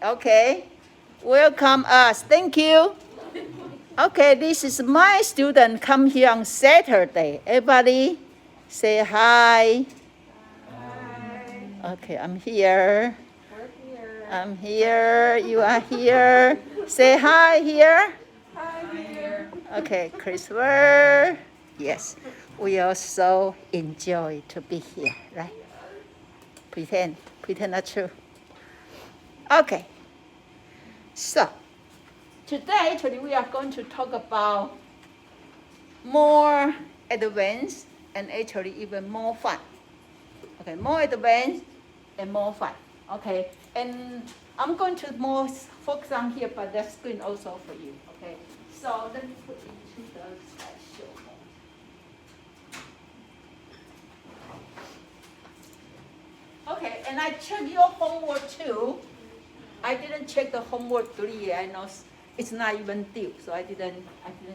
Okay. Welcome us. Thank you. Okay, this is my student come here on Saturday. Everybody say hi. Hi. Okay, I'm here. We're here. I'm here. You are here. Say hi here. Hi here. Okay, Christopher. Yes, we also enjoy to be here, right? Pretend not true. Okay. So, today actually we are going to talk about more advanced and actually even more fun. Okay, more advanced and more fun. Okay, and I'm going to more focus on here, but the screen also for you. Okay, so let me put into the slideshow mode. Okay, and I check your homework too. I didn't check the homework 3 yet. I know it's not even due, so I didn't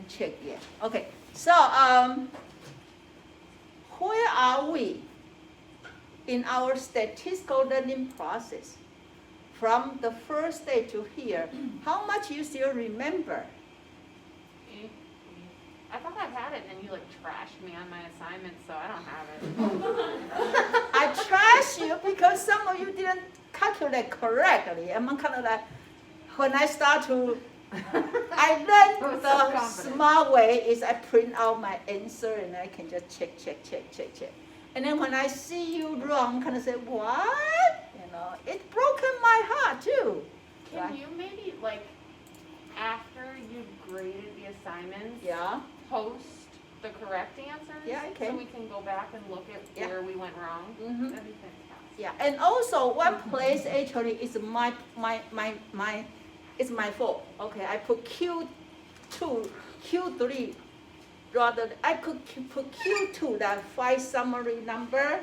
check yet. Okay, so where are we in our statistical learning process? From the first day to here, how much you still remember? I thought I had it, and then you trashed me on my assignment, so I don't have it. I trash you because some of you didn't calculate correctly. I'm kind of like, when I start to, I learned the smart way is I print out my answer and I can just check. And then when I see you wrong, kind of say, what? It broken my heart too. Can right? you maybe, after you graded the assignments, Yeah. post the correct answers? Yeah, I can. So we can go back and look at where we went wrong? Mhm. That'd be fantastic. Yeah, and also one place actually is it's my fault. Okay, I put Q2, Q3, rather I could put Q2 that 5 summary number,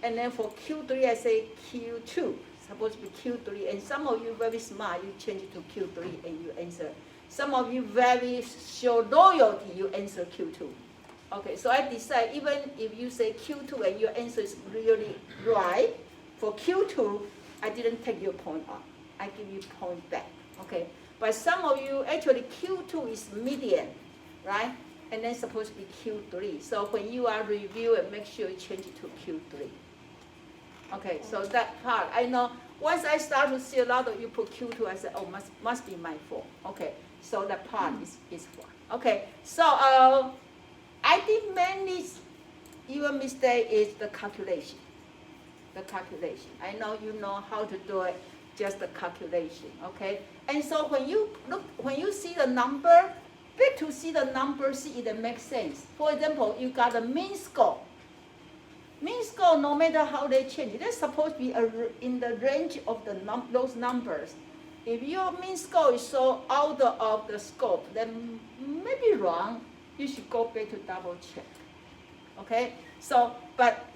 and then for Q3 I say Q2, supposed to be Q3, and some of you very smart, you change it to Q3 and you answer. Some of you very show loyalty, you answer Q2. Okay, so I decide even if you say Q2 and your answer is really right, for Q2, I didn't take your point off. I give you point back, okay? But some of you, actually Q2 is median, right? And then supposed to be Q3. So when you are reviewing, make sure you change it to Q3. Okay, so that part, I know, once I start to see a lot of you put Q2, I said, oh, must be my fault. Okay, so that part is fine. Okay, so I think mainly your mistake is the calculation. I know you know how to do it, just the calculation, okay? And so when you see the number, big to see the number, see if it makes sense. For example, you got a mean score. Mean score, no matter how they change, they're supposed to be in the range of those numbers. If your mean score is so out of the scope, then maybe wrong. You should go back to double check. Okay? So, but,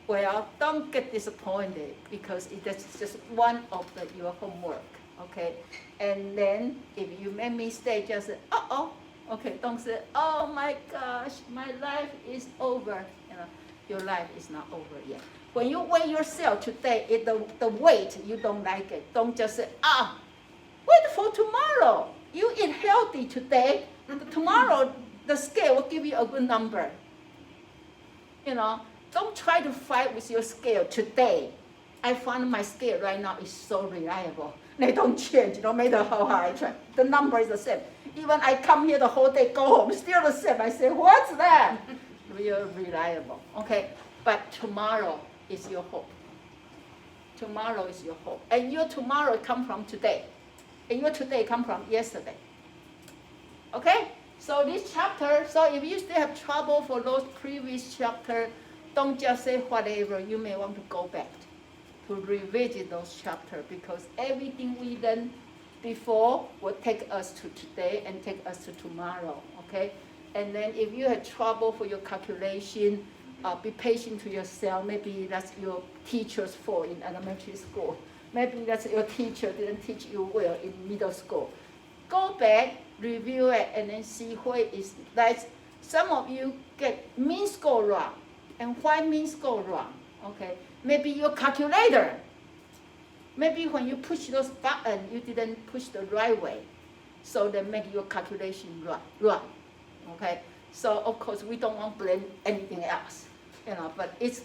well, don't get disappointed because that's just one of your homework. Okay? And then if you make mistake, just say, uh-oh. Okay, don't say, oh my gosh, my life is over. Your life is not over yet. When you weigh yourself today, the weight, you don't like it. Don't just say, wait for tomorrow. You eat healthy today. Tomorrow, the scale will give you a good number. Don't try to fight with your scale today. I find my scale right now is so reliable. They don't change, no matter how hard I try. The number is the same. Even I come here the whole day, go home, still the same. I say, what's that? Real reliable. Okay, but tomorrow is your hope. Tomorrow is your hope. And your tomorrow come from today. And your today come from yesterday. Okay? So this chapter, so if you still have trouble for those previous chapters, don't just say whatever. You may want to go back to revisit those chapters because everything we learned before will take us to today and take us to tomorrow. Okay? And then if you had trouble for your calculation, be patient to yourself. Maybe that's your teacher's fault in elementary school. Maybe that's your teacher didn't teach you well in middle school. Go back, review it, and then see where is that. Some of you get mean score wrong. And why mean score wrong? Okay, maybe your calculator Maybe when you push those buttons, you didn't push the right way. So they make your calculation right. Okay? So of course we don't want to blame anything else, but it's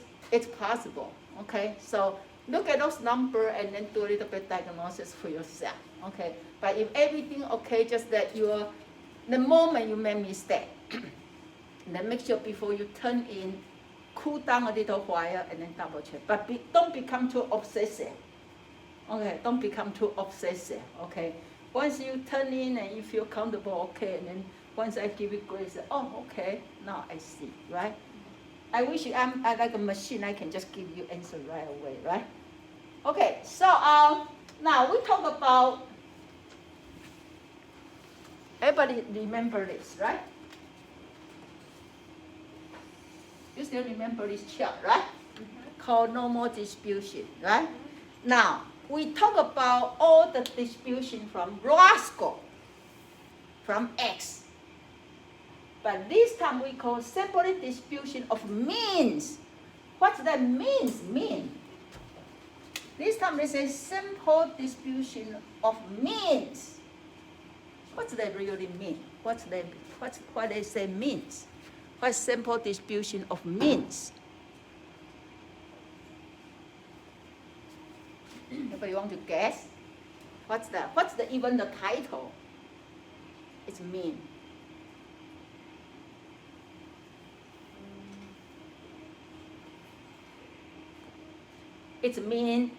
possible. Okay? So look at those numbers and then do a little bit diagnosis for yourself. Okay? But if everything okay, just that the moment you make mistake, then make sure before you turn in, cool down a little while and then double check. But don't become too obsessive. Okay, don't become too obsessive. Okay, once you turn in and you feel comfortable, okay, and then once I give you grace, oh, okay, now I see, right? I wish I'm like a machine. I can just give you answer right away, right? Okay, so now we talk about. Everybody remember this, right? You still remember this chart, right? Mm-hmm. Called normal distribution, right? Mm-hmm. Now, we talk about all the distribution from Roscoe, from X. But this time we call separate distribution of means. What's that mean? This time they say simple distribution of means. What's that really mean? What they say means? What's simple distribution of means? Anybody want to guess? What's that? What's even the title? It's mean. It's mean.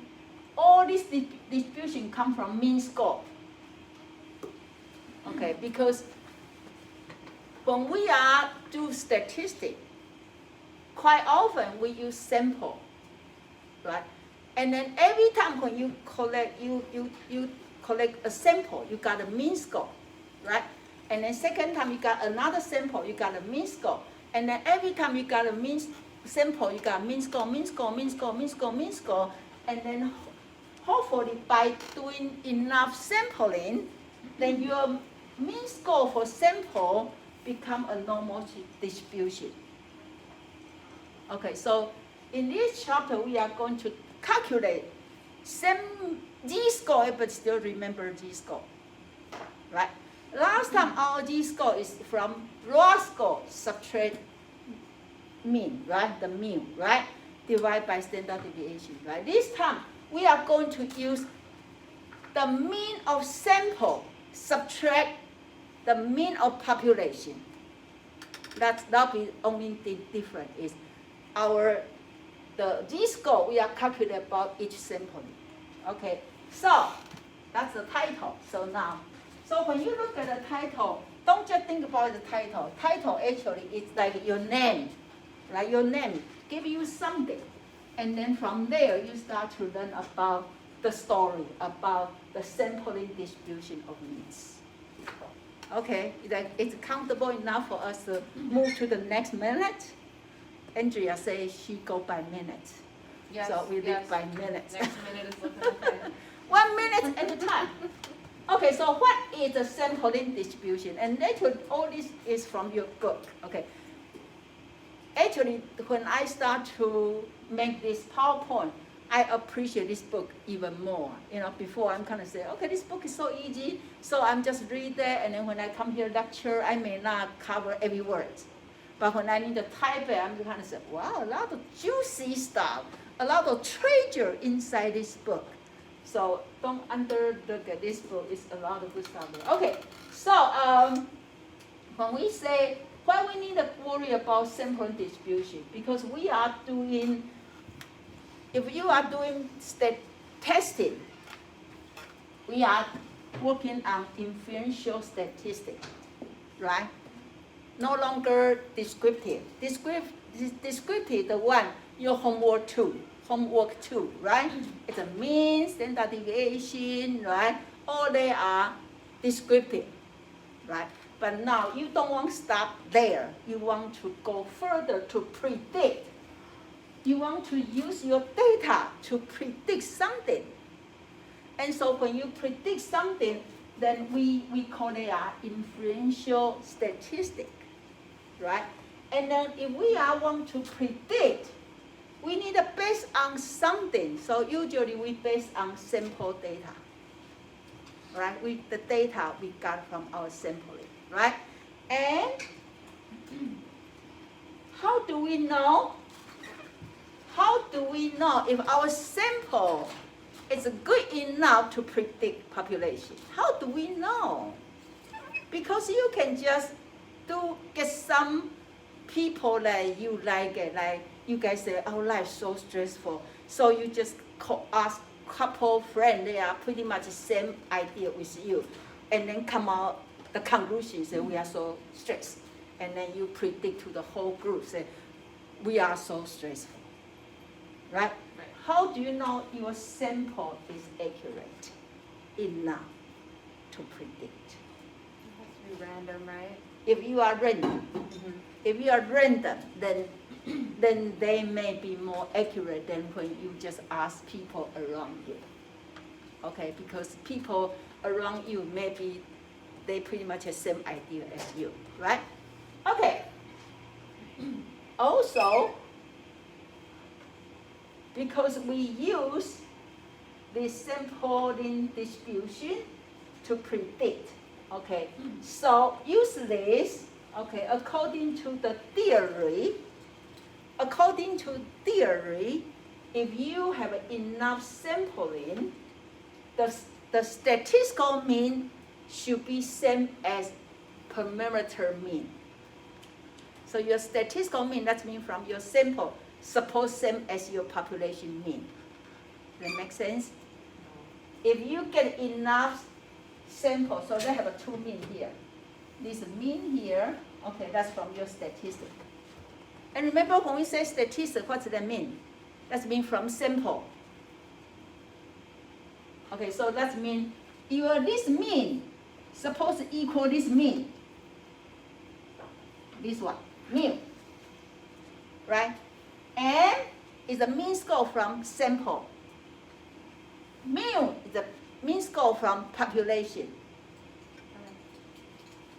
All this distribution come from mean score. Okay, because when we are do statistics, quite often we use sample, right? And then every time when you collect, you collect a sample, you got a mean score, right? And then second time you got another sample, you got a mean score. And then every time you got a mean sample, you got mean score. And then hopefully by doing enough sampling, then your mean score for sample become a normal distribution. Okay, so in this chapter we are going to calculate Z-score, but still remember Z-score, right? Last time our Z-score is from raw score subtract mean, right? The mean, right? Divide by standard deviation, right? This time we are going to use the mean of sample subtract the mean of population. That'll be only the difference is the Z-score we are calculating about each sampling. Okay, so that's the title. So when you look at the title, don't just think about the title. Title actually is like your name, right? Your name give you something, and then from there you start to learn about the story, about the sampling distribution of means. Okay, it's comfortable enough for us to move to the next minute. Andrea says she go by minutes. Yes, so we live by minutes. Next minute is looking okay. 1 minute at a time. Okay, so what is the sampling distribution? And actually, all this is from your book. Okay. Actually, when I start to make this PowerPoint, I appreciate this book even more. Before I'm kind of say, okay, this book is so easy, so I'm just read that, and then when I come here lecture, I may not cover every word. But when I need to type it, I'm kind of say, wow, a lot of juicy stuff, a lot of treasure inside this book. So don't underlook at this book, it's a lot of good stuff there. Okay, so when we say, why we need to worry about sampling distribution? Because we are doing, if you are doing testing, we are working on inferential statistics, right? No longer descriptive. Descriptive, the one, your homework two, right? It's a mean, standard deviation, right? All they are descriptive, right? But now you don't want to stop there. You want to go further to predict. You want to use your data to predict something. And so when you predict something, then we call it inferential statistic, right? And then if we want to predict we need to base on something. So usually we base on sample data, right? The data we got from our sampling, right? And how do we know? How do we know if our sample is good enough to predict population? How do we know? Because you can just get some people that you like you guys say our life so stressful, so you just ask couple friends, they are pretty much the same idea with you, and then come out the conclusion say we are so stressed, and then you predict to the whole group say we are so stressful, right? How do you know your sample is accurate enough to predict? It has to be random, right? If you are random, if you are random, then they may be more accurate than when you just ask people around you. Okay, because people around you maybe they pretty much have the same idea as you, right? Okay. Also, because we use the sampling distribution to predict, okay, so use this, okay, according to theory, if you have enough sampling, the statistical mean should be same as parameter mean. So your statistical mean, that means from your sample, suppose same as your population mean. That make sense? If you get enough sample, so they have a two mean here. This mean here, okay, that's from your statistic. And remember when we say statistic, what does that mean? That means from sample. Okay, so that means this mean, suppose equal this mean. This one, mu. Right? And is the mean score from sample. Mu is the mean score from population.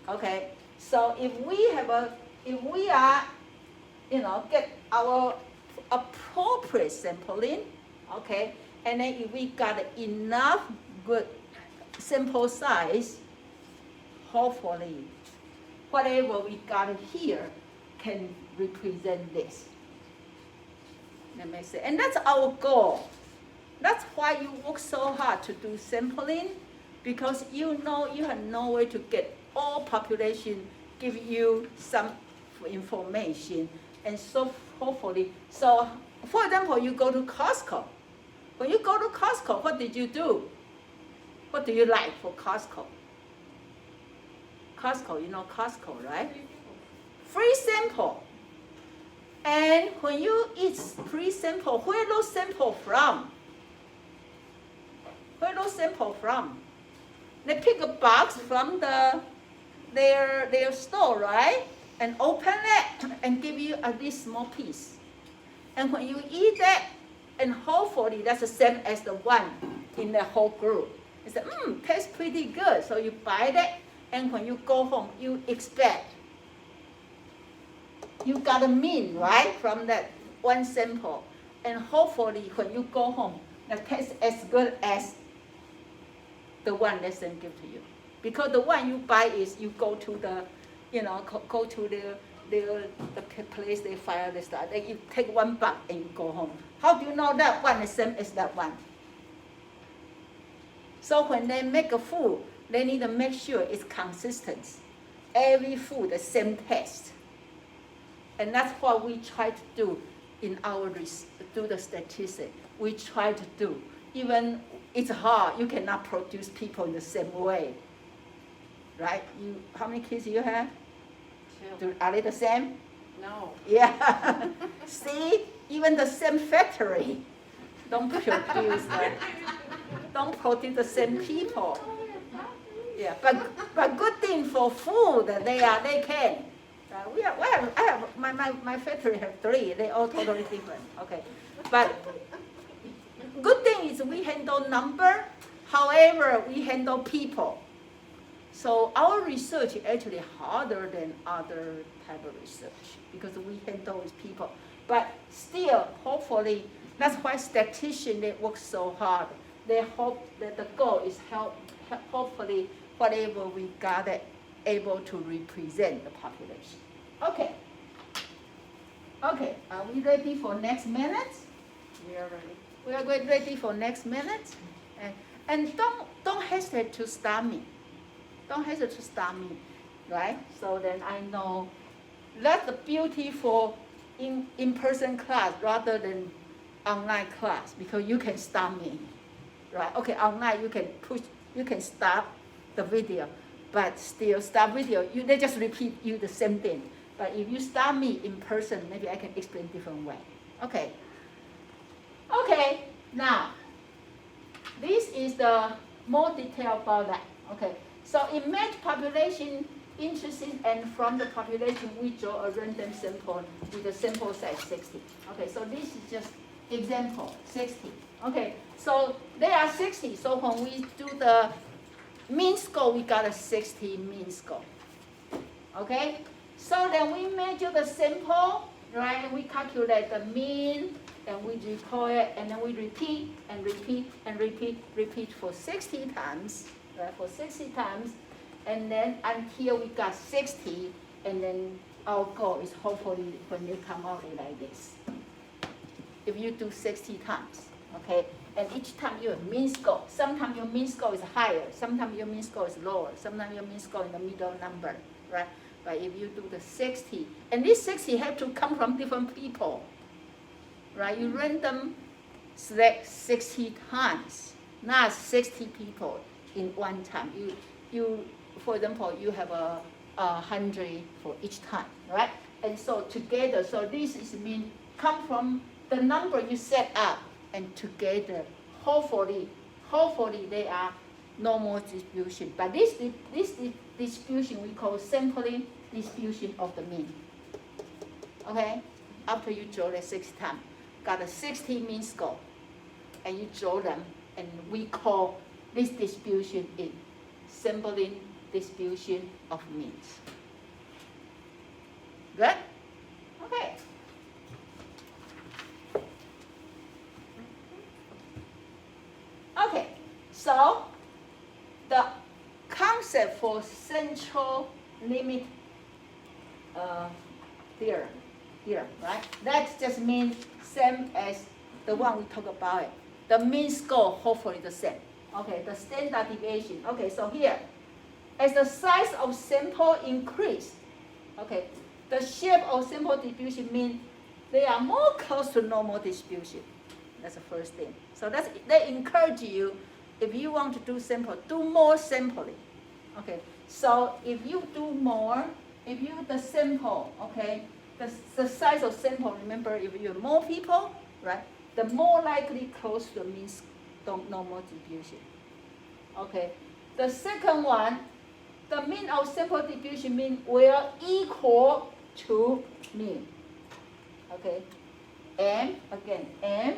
Okay, so if we are, get our appropriate sampling, okay, and then if we got enough good sample size, hopefully, whatever we got here can represent this. That makes sense. And that's our goal. That's why you work so hard to do sampling, because you know you have no way to get all population, give you some information, and so hopefully, so for example, you go to Costco. When you go to Costco, what did you do? What do you like for Costco? Costco, you know Costco, right? Free sample. And when you eat free sample, where those sample from? Where those sample from? They pick a box from their store, right? And open it and give you this small piece. And when you eat that, and hopefully that's the same as the one in the whole group. You say, tastes pretty good. So you buy that, and when you go home, you expect. You got a mean, right, from that one sample. And hopefully when you go home, it tastes as good as the one that they give to you. Because the one you buy is you go to the, go to the place they fire the stuff. Then you take one bag and you go home. How do you know that one is same as that one? So when they make a food, they need to make sure it's consistent. Every food the same taste. And that's what we try to do in our do the statistics. We try to do. Even it's hard, you cannot produce people in the same way. Right? How many kids do you have? 2. Are they the same? No. Yeah. See, even the same factory don't produce the same people. Yeah, but good thing for food, they can. My factory have 3. They all totally different. Okay, but good thing is we handle number. However, we handle people. So our research is actually harder than other type of research because we handle with people. But still, hopefully, that's why statisticians, they work so hard. They hope that the goal is hopefully whatever we gather able to represent the population. Okay. Okay, are we ready for next minute? We are ready. We are ready for next minute. And don't hesitate to stop me. Don't hesitate to stop me, right? So then I know that's the beauty for in-person class rather than online class, because you can stop me, right? Okay, online you can stop the video, but still stop video, they just repeat you the same thing. But if you stop me in person, maybe I can explain different way. Okay. Okay, now, this is the more detail about that. Okay, so imagine population interested, and from the population we draw a random sample with a sample size 60. Okay, so this is just example 60. Okay, so there are 60. So when we do the mean score, we got a 60 mean score. Okay, so then we measure the sample, right? And we calculate the mean, and we record it, and then we repeat and repeat and repeat for 60 times, right? For 60 times, and then until we got 60, and then our goal is hopefully when they come out like this. If you do 60 times, okay, and each time your mean score, sometimes your mean score is higher, sometimes your mean score is lower, sometimes your mean score is the middle number, right? But if you do the 60, and this 60 have to come from different people, right? You random select 60 times, not 60 people in one time. You for example, you have a 100 for each time, right? And so together, so this is mean come from the number you set up, and together, hopefully they are normal distribution. But this distribution we call sampling distribution of the mean. Okay? After you draw the 60 times, got a 60 mean score, and you draw them, and we call this distribution is sampling distribution of means. Good? Okay. Okay, so the concept for central limit theorem, right? That just means same as the one we talked about it. The mean score hopefully the same. Okay, the standard deviation. Okay, so here, as the size of sample increase, okay, the shape of sample distribution means they are more close to normal distribution. That's the first thing. So they encourage you, if you want to do sample, do more sampling. Okay. So if you do more, if you the sample, okay, the size of sample. Remember, if you have more people, right, the more likely close to the mean normal distribution. Okay. The second one, the mean of sample distribution mean will equal to mean. Okay. M again, M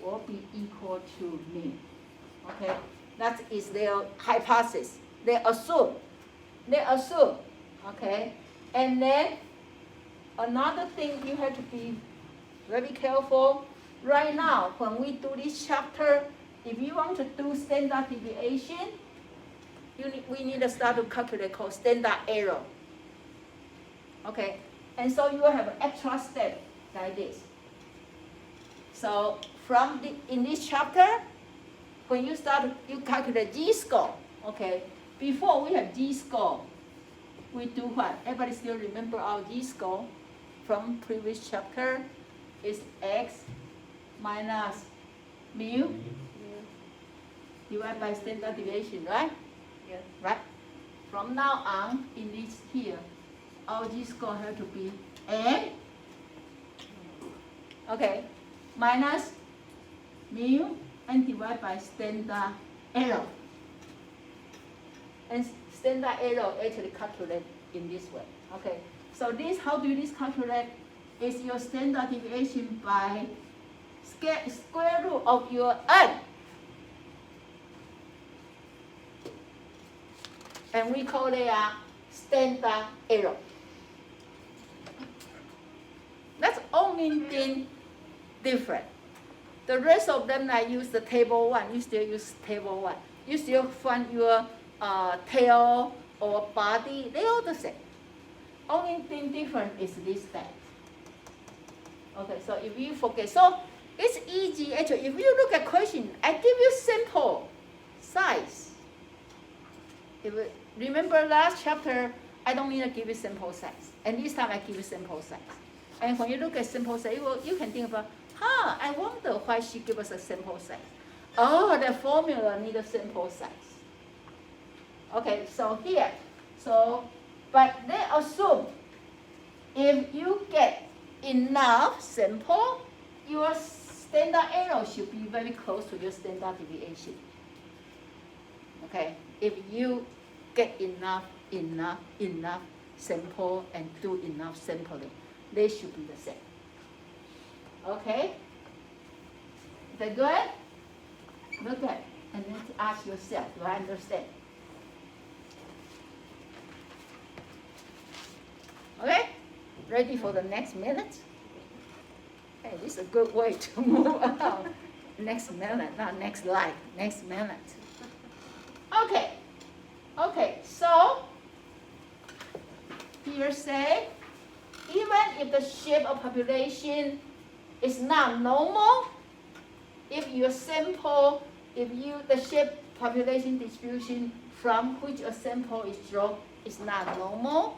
will be equal to mean. Okay, that is their hypothesis. They assume. Okay, and then another thing you have to be very careful. Right now, when we do this chapter, if you want to do standard deviation, we need to start to calculate called standard error. Okay, and so you have an extra step like this. So in this chapter, when you calculate G-score, okay, before we have G-score, we do what? Everybody still remember our G-score from previous chapter is X minus mu divided by standard deviation, right? Yes. Right? From now on, in this here, our G-score has to be M, okay, minus mu and divided by standard error. And standard error actually calculated in this way. Okay, so how do this calculate? Is your standard deviation by square root of your n. And we call it a standard error. That's only thing different. The rest of them, I use the table 1. You still use table 1. You still find your tail or body. They all the same. Only thing different is this fact. Okay, so if you forget, so it's easy actually. If you look at question, I give you simple size. Remember last chapter, I don't need to give you simple size. And this time I give you simple size. And when you look at simple size, you can think about, I wonder why she gave us a simple size. Oh, the formula need a simple size. Okay, so here, but they assume if you get enough simple, your standard error should be very close to your standard deviation. Okay, if you get enough sample and do enough sampling, they should be the same. Okay? Is that good? Look at, and then ask yourself, do I understand? Okay? Ready for the next minute? Hey, this is a good way to move on. Next minute, not next slide, next minute. Okay. Okay, so here say, even if the shape of population is not normal, if your sample, the shape population distribution from which a sample is drawn is not normal.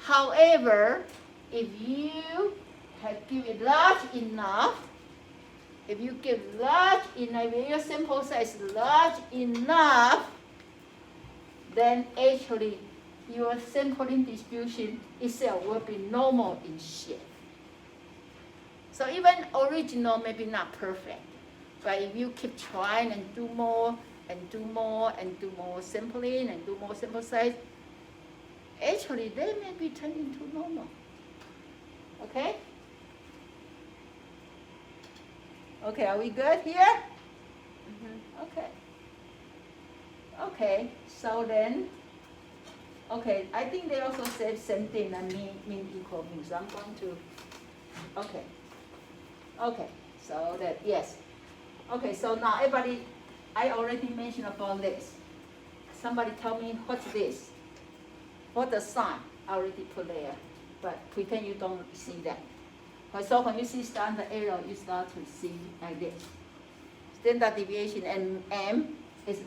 However, if you give it large enough, if you give large enough, if your sample size is large enough, then actually your sampling distribution itself will be normal in shape. So even original maybe not perfect, but if you keep trying and do more and do more and do more sampling and do more sample size, actually they may be turned into normal. Okay? Okay, are we good here? Mm-hmm. Okay. Okay, so then, okay, I think they also said same thing, that mean equal mean. So I'm going to, okay, so that, yes. Okay, so now everybody, I already mentioned about this. Somebody tell me, what's this? What the sign? I already put there, but pretend you don't see that. So when you see standard error, you start to see like this. Standard deviation and M is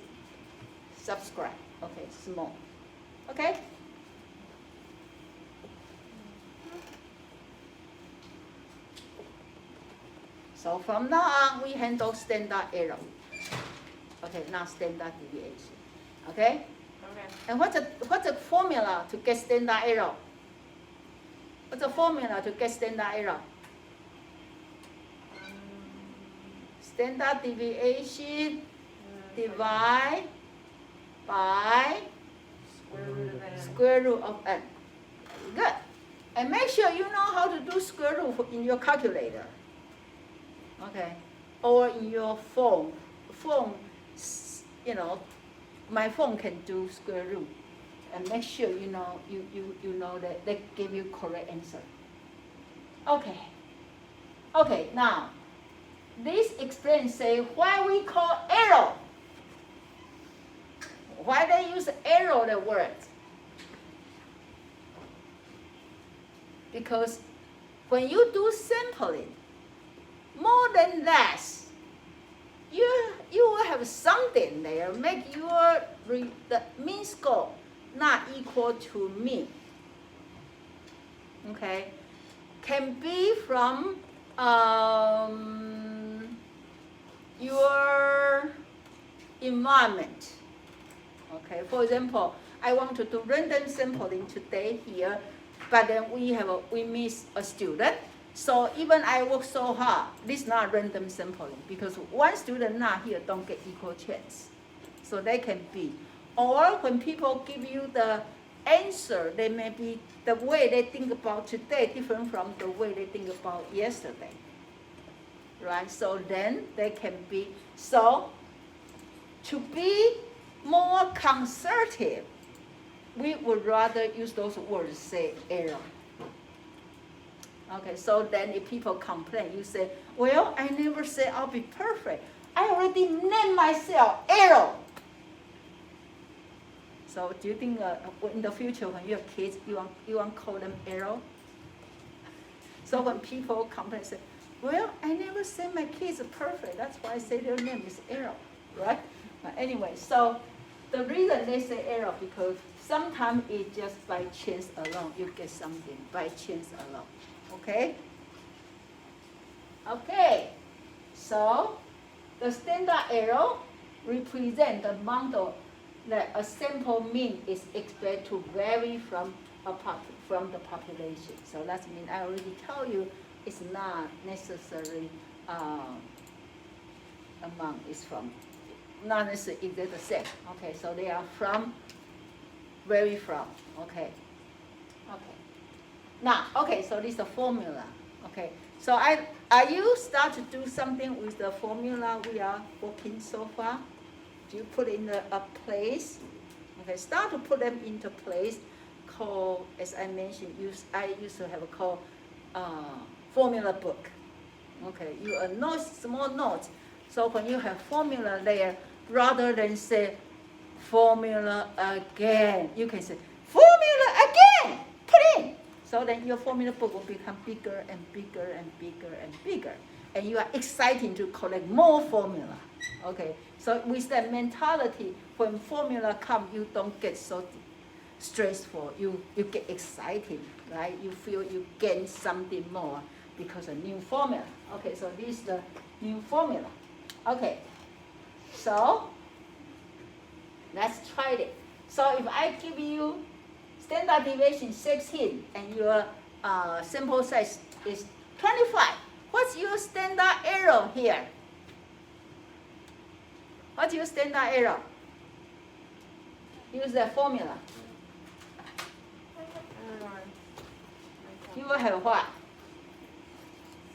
subscribe, okay, small. Okay? So from now on, we handle standard error. Okay, not standard deviation. Okay? Okay. And what's the formula to get standard error? What's the formula to get standard error? Standard deviation divide by square root of n. Good. And make sure you know how to do square root in your calculator. Okay. Or in your phone. My phone can do square root. And make sure you know that they give you correct answer. Okay. Okay, now this explains say why we call error. Why they use error the word? Because when you do sampling, more than less, you will have something there make the mean score not equal to mean. Okay, can be from your environment. Okay, for example, I want to do random sampling today here, but then we miss a student. So even I work so hard, this is not random sampling because one student not here don't get equal chance. So they can be. Or when people give you the answer, they may be the way they think about today different from the way they think about yesterday. Right? So then they can be. So to be more conservative, we would rather use those words, say error. Okay, so then if people complain, you say, well, I never say I'll be perfect. I already named myself error. So do you think in the future when you have kids, you want call them error? So when people complain, say, well, I never say my kids are perfect. That's why I say their name is error, right? But anyway, so the reason they say error because sometimes it's just by chance alone. You get something by chance alone. Okay? Okay. So the standard error represents the amount of that a sample mean is expected to vary from the population. So that means I already tell you it's not necessarily amount is from, not necessarily exactly the same. Okay, so they are from, vary from. Okay. Okay. Now, okay, so this is the formula. Okay, so are you start to do something with the formula we are working so far? Do you put in a place? Okay, start to put them into place. Called, as I mentioned, I used to have a called formula book. Okay, you note small notes. So when you have formula there, rather than say formula again, you can say formula again. Put in. So then your formula book will become bigger and bigger and bigger and bigger, and you are excited to collect more formula. Okay, so with that mentality, when formula come, you don't get so stressful. You get excited, right? You feel you gain something more because of new formula. Okay, so this is the new formula. Okay, so let's try it. So if I give you standard deviation 16 and your sample size is 25, what's your standard error here? What's your standard error? Use the formula. You will have what?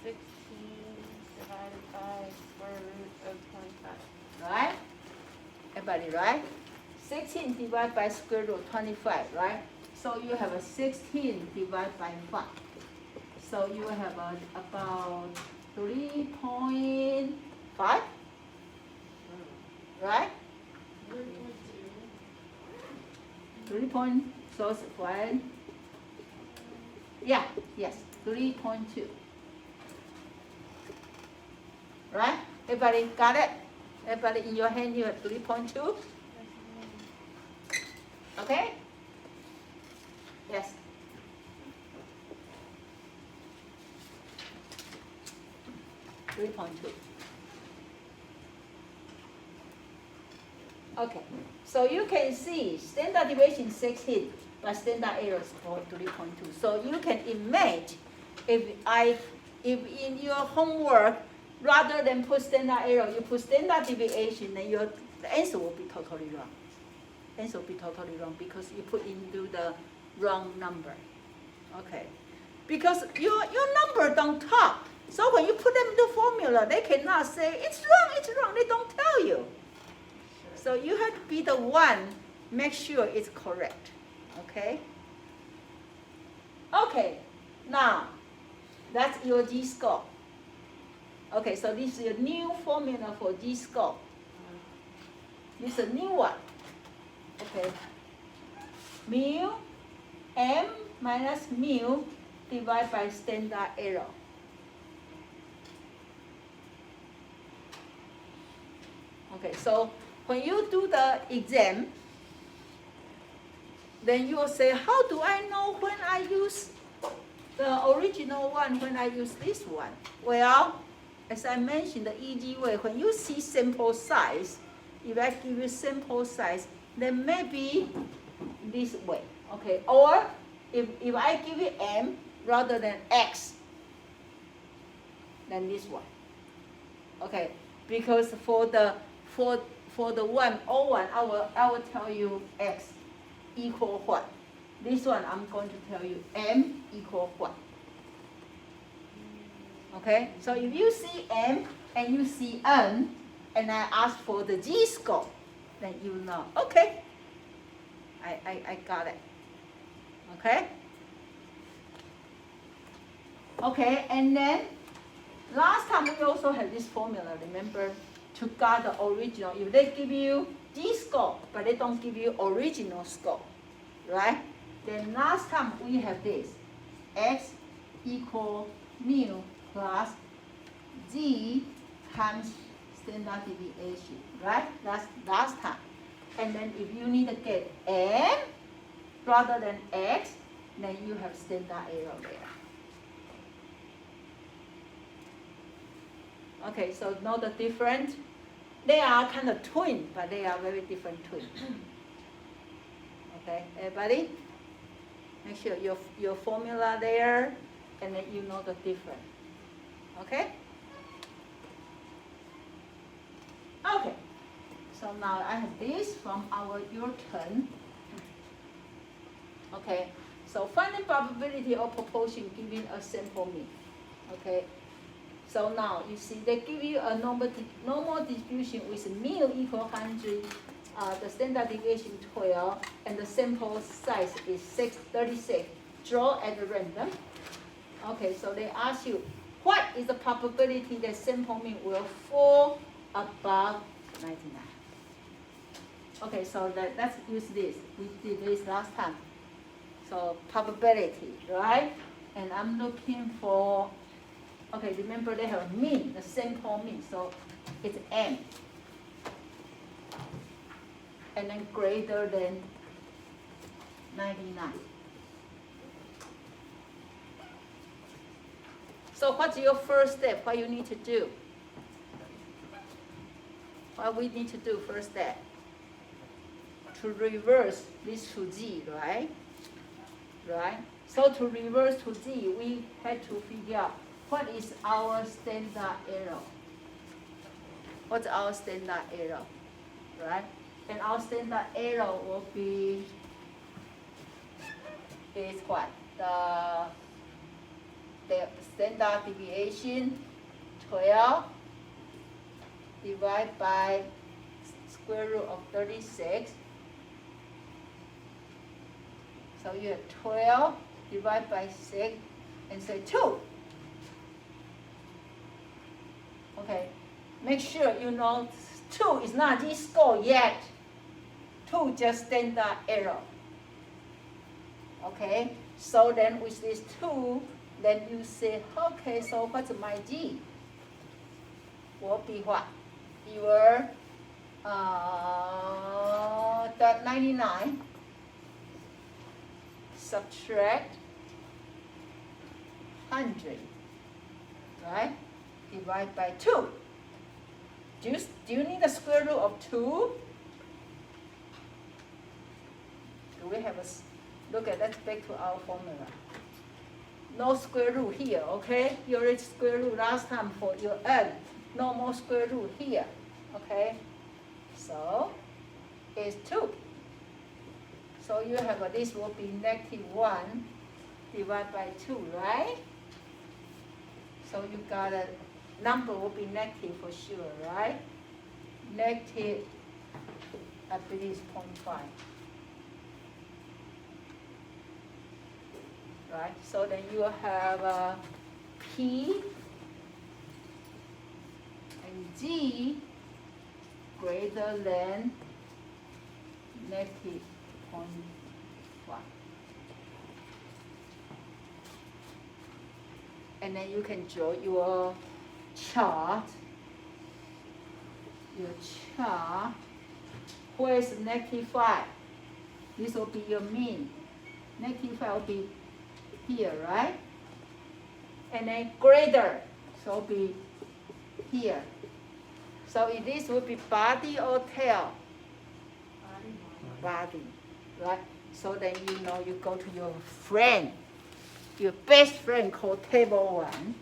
16 divided by square root of 25. Right? Everybody, right? 16 divided by square root of 25, right? So you have a 16 divided by 5. So you have about 3.5, right? 3 point, so it's 1. Yeah, yes, 3.2. Right? Everybody got it? Everybody in your hand, you have 3.2? Okay? Yes. Okay, so you can see standard deviation 16, but standard error is 3.2. So you can imagine if in your homework, rather than put standard error, you put standard deviation, then the answer will be totally wrong. Answer will be totally wrong because you put into the wrong number. Okay, because your number don't talk. So when you put them in the formula, they cannot say it's wrong. They don't tell you. So you have to be the one, make sure it's correct. Okay? Okay, now that's your G-score. Okay, so this is your new formula for G-score. This is a new one. Okay. Mu m minus mu divided by standard error. Okay, so when you do the exam, then you will say, how do I know when I use the original one, when I use this one? Well, as I mentioned, the easy way, when you see sample size, if I give you sample size, then maybe this way, okay? Or if I give you m rather than x, then this one, okay? Because for the 101, I will tell you x equal what? This one I'm going to tell you m equal what? Okay, so if you see m and you see n, and I ask for the G-score, then you know, okay, I got it. Okay? Okay, and then last time we also had this formula, remember, to get the original. If they give you this score, but they don't give you original score, right? Then last time we have this, x equal mu plus z times standard deviation, right? That's last time. And then if you need to get m rather than x, then you have standard error there. Okay, so know the difference? They are kind of twin, but they are very different twin. Okay, everybody? Make sure your formula there, and then you know the difference. Okay? Okay. So now I have this from your turn. Okay. So find the probability or proportion given a sample mean. Okay. So now you see they give you a normal distribution with mu equal 100, the standard deviation 12, and the sample size is 36. Draw at random. Okay, so they ask you, what is the probability that sample mean will fall above 99? Okay, so let's use this. We did this last time. So probability, right? And I'm looking for, okay, remember they have mean, the sample mean, so it's m. And then greater than 99. So what's your first step? What you need to do? What we need to do first step? To reverse this to z, right? Right? So to reverse to z, we had to figure out what is our standard error. What's our standard error, right? And our standard error will be, is what? The standard deviation 12 divided by square root of 36. So you have 12 divided by 6 and say 2. Okay, make sure you know 2 is not this score yet. 2 just standard error. Okay, so then with this 2, then you say, okay, so what's my G? Will be what? Your that 99 subtract 100, right? Divide by 2. Do you need the square root of 2? Do we have a, look at, let's back to our formula. No square root here, okay? You already square root last time for your n. No more square root here, okay? So, it's 2. So you have this will be -1 divided by 2, right? So you got a number will be negative for sure, right? Negative, I believe, is 0.5. Right? So then you have P and G greater than negative 0.5. And then you can draw your chart. Where is -5? This will be your mean. -5 will be here, right? And then greater, so it'll be here. So if this would be body or tail? Body, right? So then you know you go to your friend, your best friend called table 1,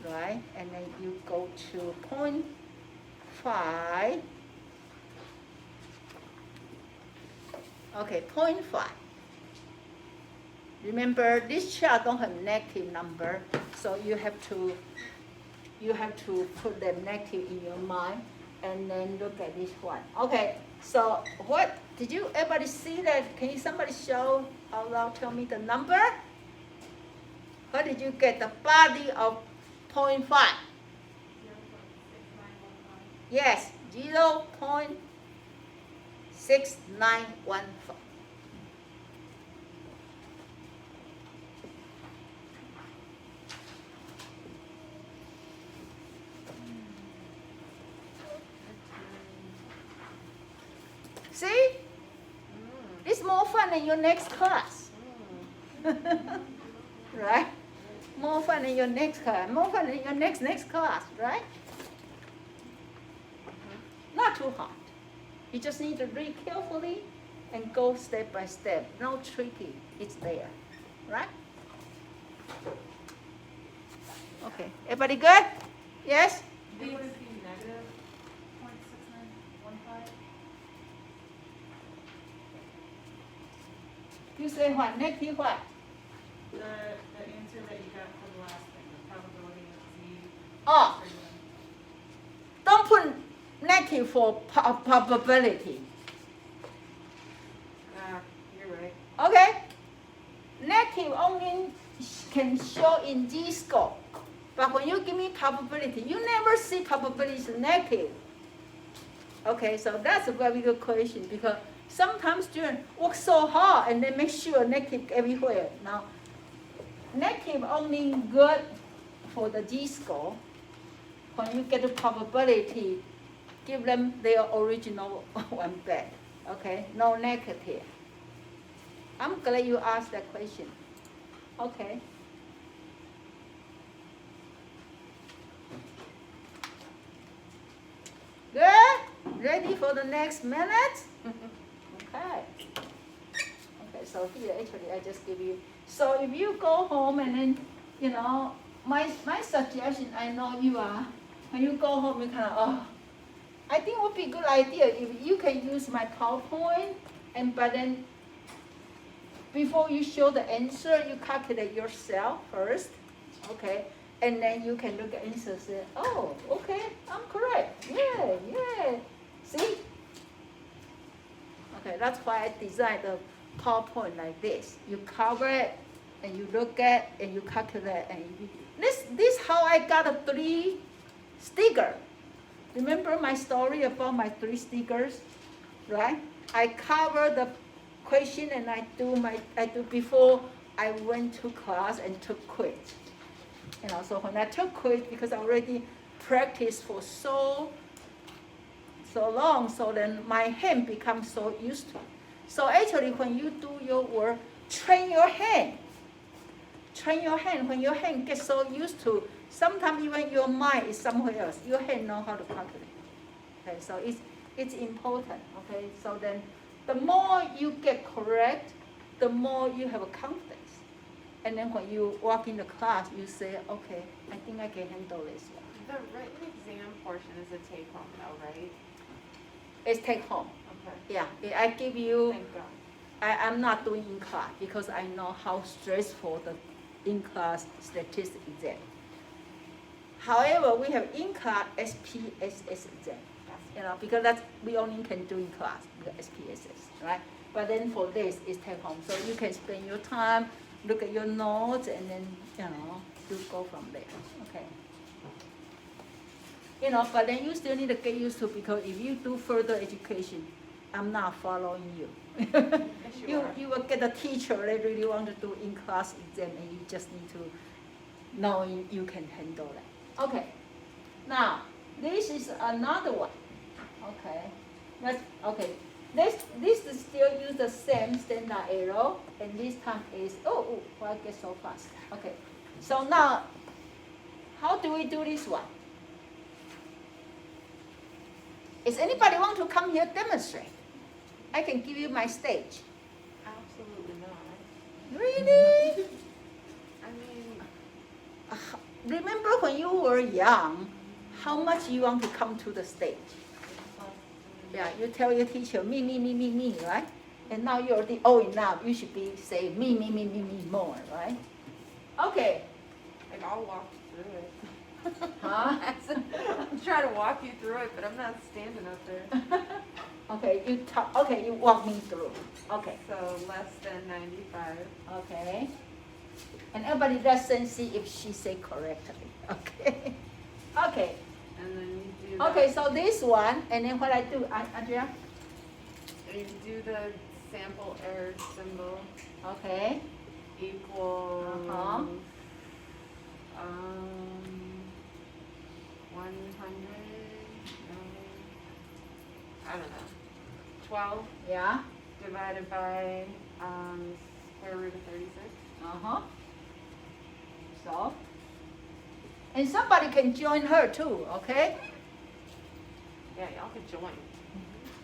right? And then you go to 0.5. Okay, 0.5. Remember, this chart don't have negative number, so you have to put the negative in your mind, and then look at this one. Okay, so what did you everybody see that? Can somebody show out loud? Tell me the number. What did you get? The body of 0.5. Yes, 0.6915. See? It's more fun in your next class. Right? More fun in your next class. More fun in your next class, right? Not too hard. You just need to read carefully and go step by step. No tricky. It's there. Right? Okay. Everybody good? Yes? Would it be negative 0.6915? You say what? Negative what? The answer that you got for the last thing, the probability of Z. Oh, don't put negative for probability. You're right. Okay? Negative only can show in Z-score. But when you give me probability, you never see probability is negative. Okay, so that's a very good question because sometimes students work so hard and they make sure negative everywhere. Now, negative only good for the Z-score. When you get the probability, give them their original one back. Okay, no negative. I'm glad you asked that question. Okay. Good? Ready for the next minute? Okay. Okay, so here actually I just give you. So if you go home and then, you know, my suggestion, I know you are, when you go home you kind of, oh, I think it would be a good idea if you can use my PowerPoint but then before you show the answer, you calculate yourself first, okay? And then you can look at answer and say, oh, okay, I'm correct. Yeah. See? Okay, that's why I designed the PowerPoint like this. You cover it, and you look at, and you calculate, and this how I got a 3 sticker. Remember my story about my 3 stickers, right? I cover the question and I do before I went to class and took quiz. You know, so when I took quiz, because I already practiced for so long, so then my hand becomes so used to it. So actually, when you do your work, train your hand. Train your hand. When your hand gets so used to, sometimes even your mind is somewhere else. Your hand know how to calculate. Okay, so it's important. Okay, so then the more you get correct, the more you have a confidence. And then when you walk in the class, you say, okay, I think I can handle this one. The written exam portion is a take home though, right? It's take home. Okay. Yeah, I give you, Thank God. I'm not doing in class because I know how stressful the in-class statistics exam. However, we have in-class SPSS exam, you know, because that's we only can do in class, the SPSS, right? But then for this, it's take home. So you can spend your time, look at your notes, and then, you know, you go from there, okay? You know, but then you still need to get used to, because if you do further education, I'm not following you. You will get a teacher that really want to do in-class exam, and you just need to know you can handle that. Okay. Now, this is another one. Okay. That's okay. This is still use the same standard arrow, and this time is why I get so fast? Okay. So now, how do we do this one? Is anybody want to come here demonstrate? I can give you my stage. Absolutely not. Really? I mean, Remember when you were young, how much you want to come to the stage? Yeah, you tell your teacher, me, right? And now you're already old enough, you should be say me more, right? Okay. like I'll walk you through it. Huh? I'm trying to walk you through it, but I'm not standing up there. Okay, you walk me through. Okay. So less than 95. Okay. And everybody listen, see if she say correctly. Okay. Okay. And then you do that. Okay, so this one, and then what I do, Andrea? You do the sample error symbol Okay. equals Uh-huh. 100. No, I don't know. 12 Yeah. divided by square root of 36. Uh-huh. So, and somebody can join her too, okay? Yeah, y'all could join.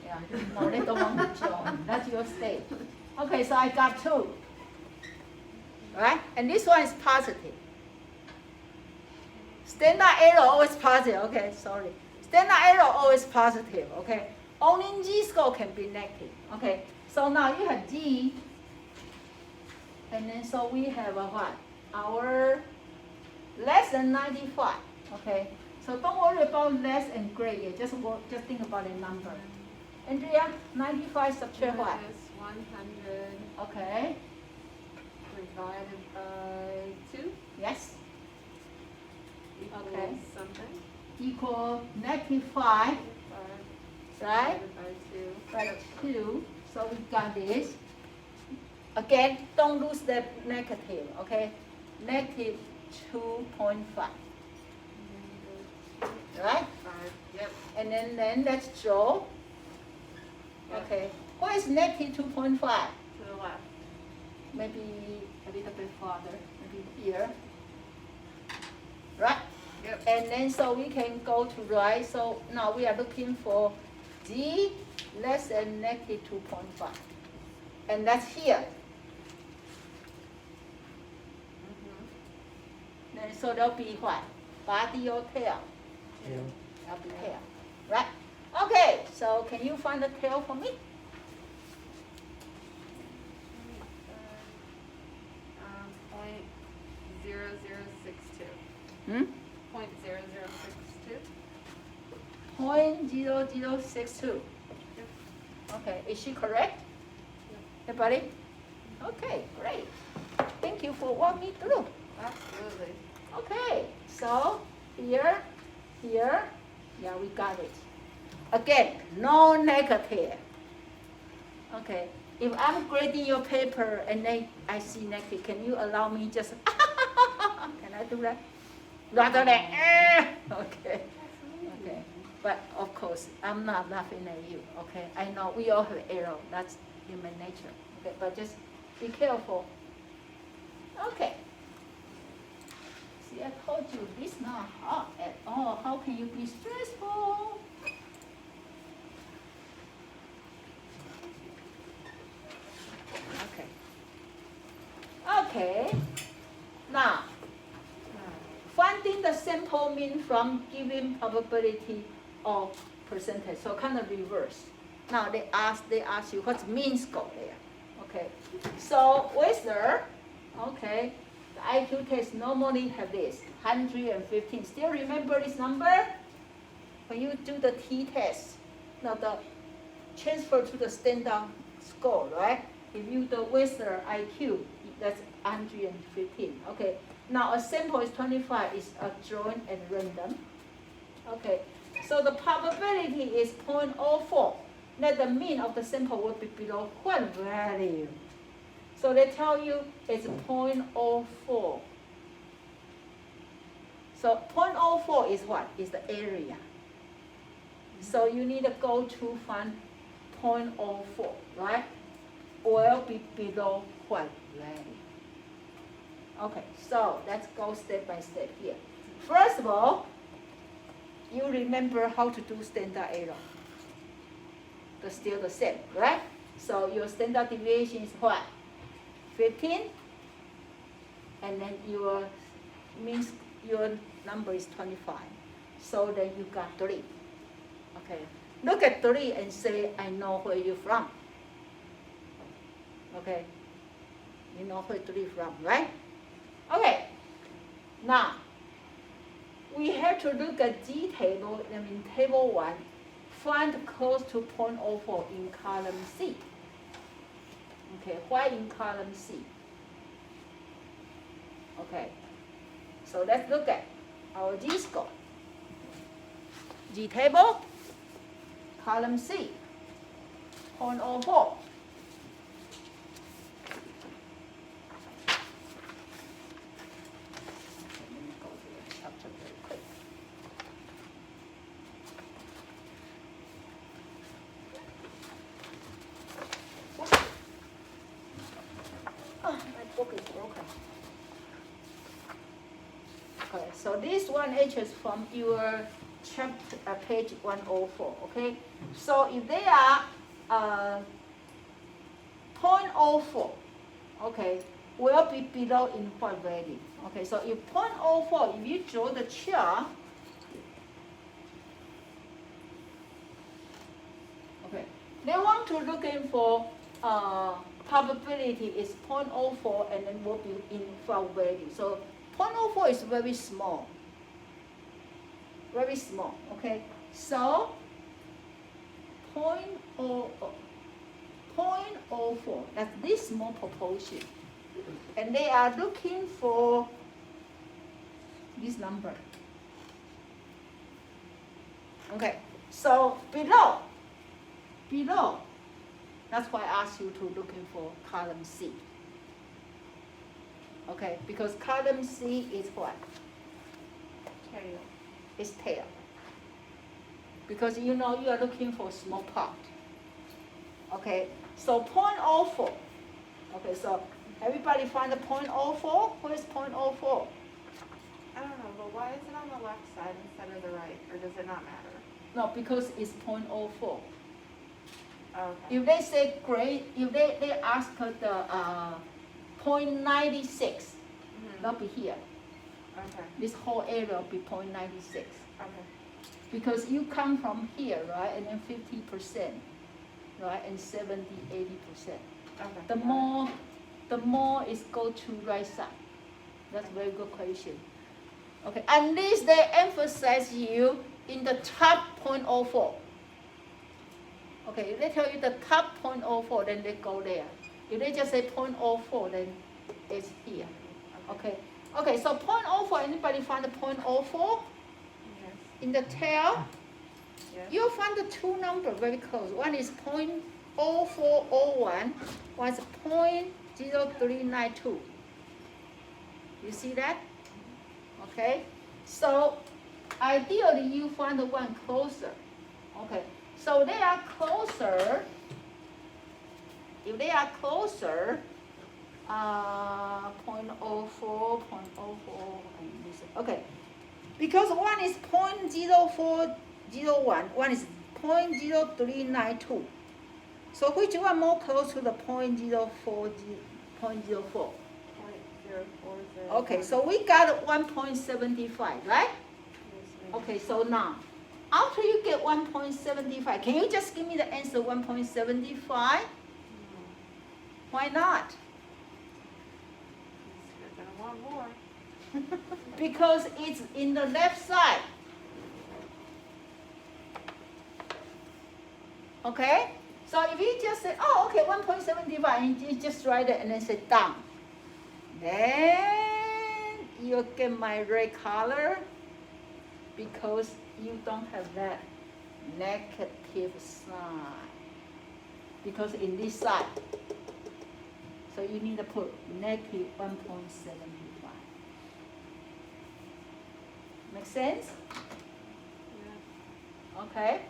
Yeah, no, they don't want to join. That's your state. Okay, so I got 2. Right? And this one is positive. Standard error always positive. Okay, sorry. Standard error always positive. Okay. Only G score can be negative. Okay. So now you have G. And then so we have a what? Our less than 95. Okay. So don't worry about less and greater. Just think about a number. Andrea, 95 subtract what? Minus 100 Okay. divided by 2 Yes. equals Okay. something. Equal negative 5. 5 Right? divided by 2. By 2. So we got this. Again, don't lose the negative, okay? Negative 2.5. Right? 5. Yep. And then let's draw. Yep. Okay. What is negative 2.5? To the left. Maybe a little bit farther. Maybe here. Right? Yep. And then so we can go to right. So now we are looking for G less than negative 2.5. And that's here. Then so there'll be what? Body or tail? That'll be tail. Right? Okay, so can you find the tail for me? Point 0062. Hmm? Point 0062. 0.0062. Okay, is she correct? Everybody? Okay, great. Thank you for walking me through. Absolutely. Okay, so here, yeah, we got it. Again, no negative. Okay, if I'm grading your paper and then I see negative, can you allow me just, can I do that? Rather than, okay, okay. But of course, I'm not laughing at you, okay? I know we all have error, that's human nature, okay? But just be careful. Okay. See, I told you, this is not hard at all. How can you be stressful? Okay. Okay. Now, finding the sample mean from given probability or percentage. So kind of reverse. Now they ask you what's mean score there. Okay. So whether, okay, the IQ test normally have this 115. Still remember this number? When you do the t-test, now the transfer to the standard score, right? If you do Whistler IQ, that's 115. Okay. Now a sample is 25, is drawn at random. Okay. So the probability is 0.04. That the mean of the sample will be below what value? So they tell you it's 0.04. So 0.04 is what? Is the area. So you need to go to find 0.04, right? Will be below what value? Okay, so let's go step by step here. First of all, you remember how to do standard error. That's still the same, right? So your standard deviation is what? 15, and then your means your number is 25. So then you got 3. Okay. Look at 3 and say, I know where you're from. Okay. You know where 3 from, right? Okay. Now, we have to look at G table, I mean table 1, find close to 0.04 in column C. Okay, why in column C? Okay, so let's look at our G score. G table, column C, 0.04. Oh, my book is broken. Okay, so this one is from your chapter, page 104, okay? So if they are 0.04, okay, will be below in what value? Okay, so if 0.04, if you draw the chart, okay, they want to look in for probability is 0.04 and then will be in what value. So 0.04 is very small. Very small, okay? So 0.04, that's this small proportion. And they are looking for this number. Okay, so below, that's why I asked you to looking for column C. Okay, because column C is what? Tail. It's tail. Because you know you are looking for small part. Okay, so 0.04. Okay, so everybody find the 0.04? Where is 0.04? I don't know, but why is it on the left side instead of the right? Or does it not matter? No, because it's 0.04. Okay. If they say grade, if they ask the 0.96, that'll be here. Okay. This whole area will be 0.96. Okay. Because you come from here, right, and then 50%, right, and 70, 80%. Okay. The more is go to right side. That's a very good question. Okay, at least they emphasize you in the top 0.04. Okay, if they tell you the top 0.04, then they go there. If they just say 0.04, then it's here. Okay. Okay, so 0.04, anybody find the 0.04 Yes. in the tail? Yes. You'll find the two numbers very close. One is 0.0401, one is 0.0392. You see that? Okay, so ideally you find the one closer. Okay, so they are closer. If they are closer, 0.04, and this. Okay, because one is 0.0401, one is 0.0392. So which one more close to the 0.04? 0.04. Okay, so we got 1.75, right? Okay, so now, after you get 1.75, can you just give me the answer 1.75? Why not? You're gonna want more. Because it's in the left side. Okay? So if you just say, oh, okay, 1.75, and you just write it and then say down. Then you get my red color because you don't have that negative sign. Because in this side, so you need to put negative 1.75. Make sense? Yeah. Okay.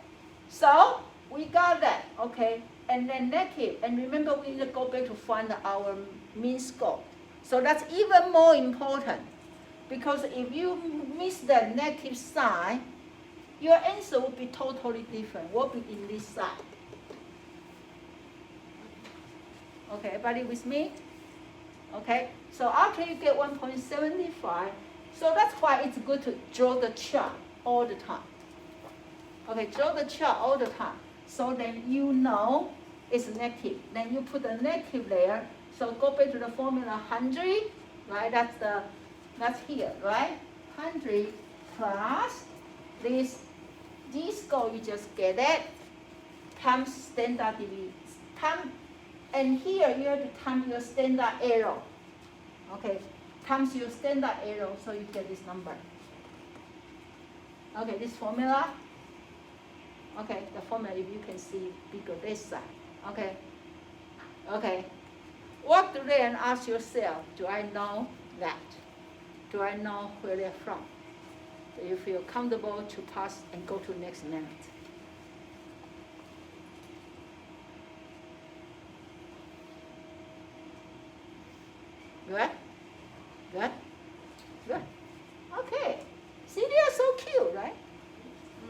So we got that. Okay. And then negative. And remember, we need to go back to find our mean score. So that's even more important. Because if you miss the negative sign, your answer will be totally different. Will be in this side. Okay, everybody with me? Okay, so after you get 1.75, so that's why it's good to draw the chart all the time. Okay, draw the chart all the time. So then you know it's negative. Then you put the negative there. So go back to the formula 100, right? That's here, right? 100 plus this G score, you just get it, times standard deviation. And here you have to time your standard error. Okay, times your standard error, so you get this number. Okay, this formula. Okay, the formula, if you can see bigger this side. Okay. Okay. Walk through there and ask yourself, do I know that? Do I know where they're from? Do you feel comfortable to pass and go to next minute? Good? Good? Good. Okay. See, they are so cute, right?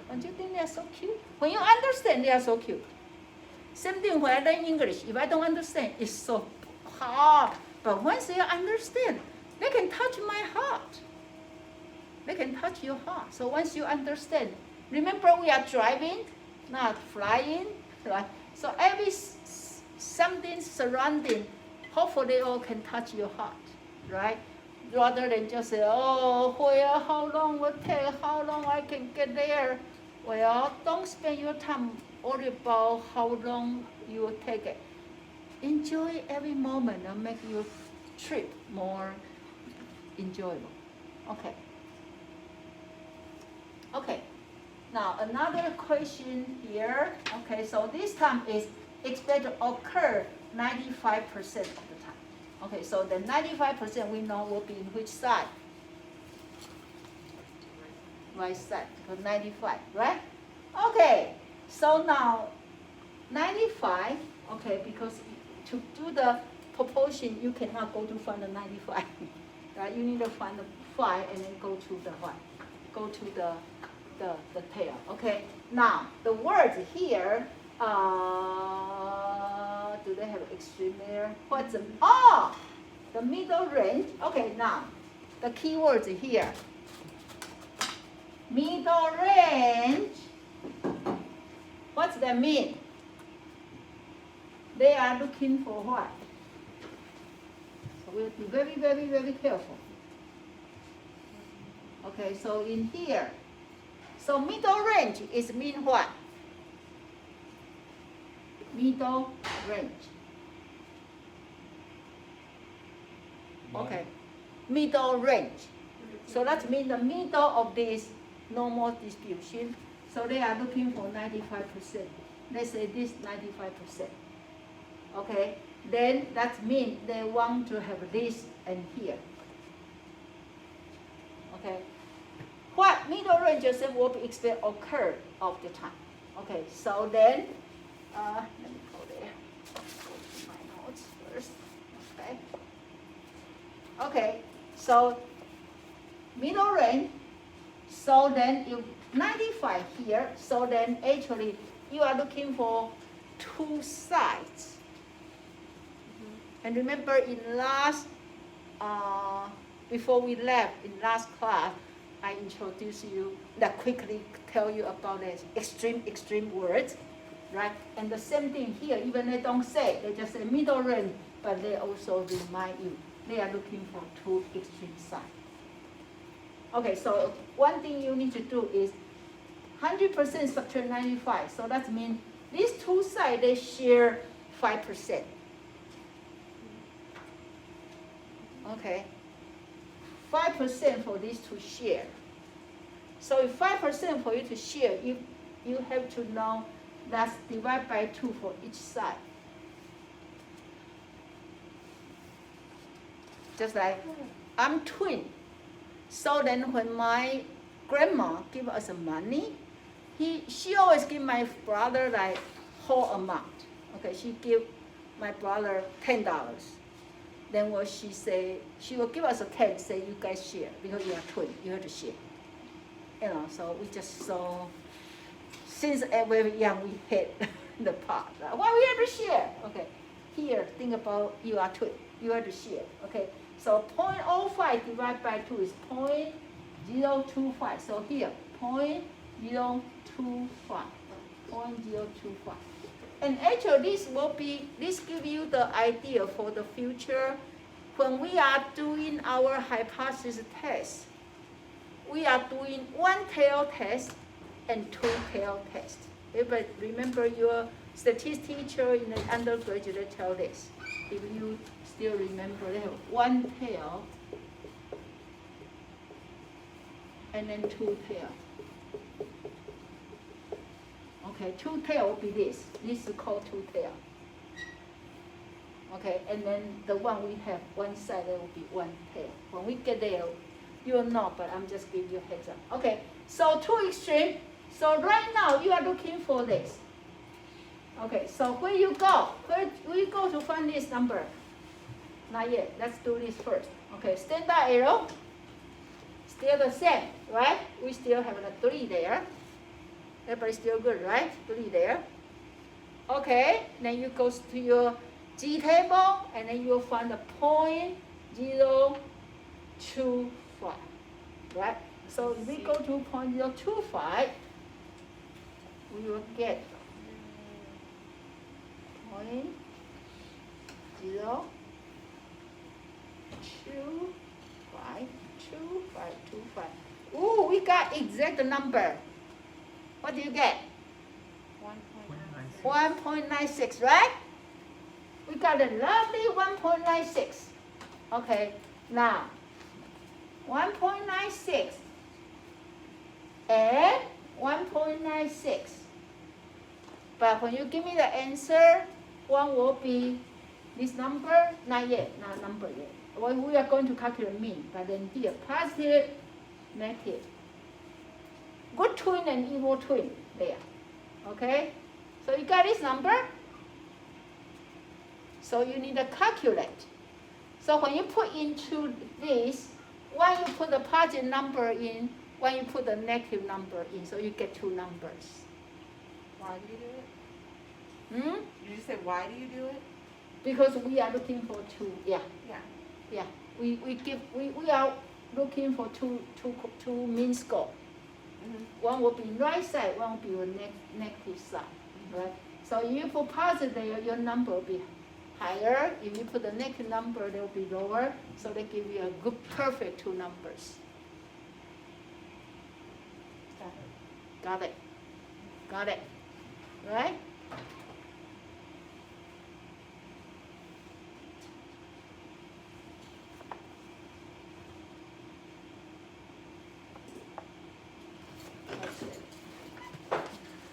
Don't you think they are so cute? When you understand, they are so cute. Same thing when I learn English. If I don't understand, it's so hard. But once you understand, they can touch my heart. They can touch your heart. So once you understand, remember we are driving, not flying, right? So every something surrounding, hopefully all can touch your heart, right? Rather than just say, oh, where, how long will it take, how long I can get there. Well, don't spend your time worry about how long you will take it. Enjoy every moment and make your trip more enjoyable. Okay. Okay. Now another question here. Okay, so this time is expected to occur 95% of the time. Okay, so the 95% we know will be in which side? Right side, because 95, right? Okay, so now 95, okay, because to do the proportion, you cannot go to find the 95, right? You need to find the 5 and then go to the what? Go to the tail, okay? Now, the words here, do they have extreme there? What's the, the middle range. Okay, now, the key words here. Middle range, what's that mean? They are looking for what? So we'll be very, very, very careful. Okay, so in here, so middle range is mean what? Middle range. Okay, middle range. So that means the middle of this normal distribution. So they are looking for 95%. Let's say this 95%. Okay, then that means they want to have this and here. Okay, what middle range will be expected occur of the time. Okay, so then, let me go there. Go to my notes first. Okay. Okay, so middle range. So then you 95 here. So then actually you are looking for two sides. And remember in last, before we left in last class, I introduced you, that quickly tell you about the extreme words, right? And the same thing here, even they don't say, they just say middle range, but they also remind you, they are looking for two extreme sides. Okay, so one thing you need to do is 100% subtract 95. So that means these two sides, they share 5%. Okay, 5% for these to share. So if 5% for you to share, you have to know that's divided by 2 for each side. Just like I'm twin. So then when my grandma give us money, she always give my brother like whole amount. Okay, she give my brother $10. Then what she say, she will give us a 10, say you guys share, because you are twin, you have to share. You know, so we just so, since very young we hate the part. Right? Why we have to share? Okay, here, think about you are twin, you have to share. Okay, so 0.05 divided by 2 is 0.025. So here, 0.025, 0.025. And actually this give you the idea for the future. When we are doing our hypothesis test, we are doing one tail test and two tail test. But remember your statistics teacher in the undergraduate tell this. If you still remember, they have one tail and then 2 tail. Okay, 2 tail will be this. This is called 2 tail. Okay, and then the one we have one side, there will be 1 tail. When we get there, you'll know, but I'm just giving you a heads up. Okay, so 2 extreme. So right now, you are looking for this. Okay, so where you go? Where we go to find this number? Not yet. Let's do this first. Okay, standard arrow. Still the same, right? We still have the 3 there. Everybody still good, right? 3 there. Okay, then you go to your G table, and then you'll find the 0.025, right? So if we go to 0.025, we will get 0.02525. Ooh, we got exact number. What do you get? 1.96, right? We got a lovely 1.96. Okay, now 1.96 and 1.96. But when you give me the answer, one will be this number, not yet, not number yet. Well, we are going to calculate mean, but then here, positive, negative. Good twin and evil twin there. Okay? So you got this number? So you need to calculate. So when you put into this, when you put the positive number in, when you put the negative number in, so you get 2 numbers. Why do you do it? You just said, why do you do it? Because we are looking for 2, yeah. Yeah. We are looking for two mean score. One will be right side, one will be the negative side, right? So if you put positive, your number will be higher. If you put the negative number, they will be lower. So they give you a good, perfect 2 numbers. Got it. Got it. Right?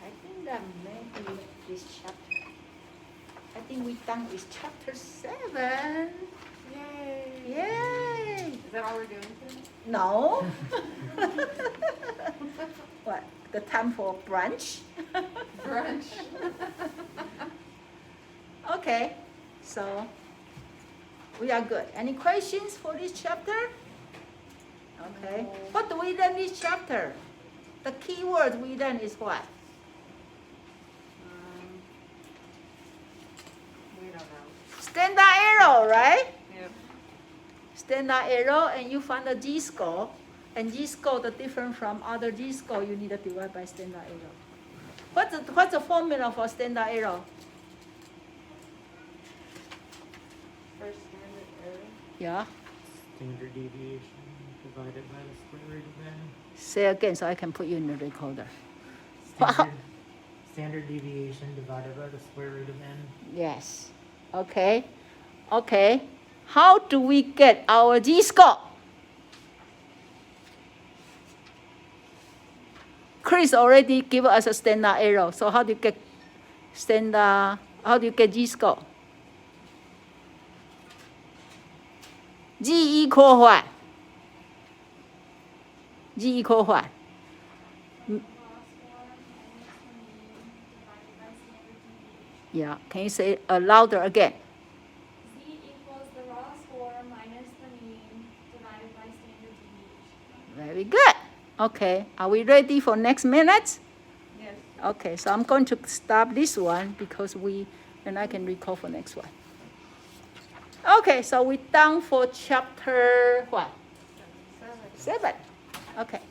I think that may be this chapter. I think we're done with chapter 7. Yay. Yay! Is that all we're doing today? No. What? The time for brunch? Brunch. Okay, so we are good. Any questions for this chapter? Okay. No. What do we learn this chapter? The key word we learn is what? We don't know. Standard arrow, right? Yep. Standard arrow, and you find the G-score. And G-score, the different from other G-score, you need to divide by standard arrow. What's the formula for standard arrow? First standard error. Yeah. Standard deviation divided by the square root of n. Say again so I can put you in the recorder. Standard deviation divided by the square root of n. Yes. Okay. Okay. How do we get our G-score? Chris already gave us a standard arrow. So how do you get G-score? G equal what? G equal what? Yeah, can you say it louder again? Z equals the raw score minus the mean divided by standard deviation. Very good. Okay, are we ready for next minute? Yes. Okay, so I'm going to stop this one because and I can record for next one. Okay, so we're done for chapter what? 7. Okay.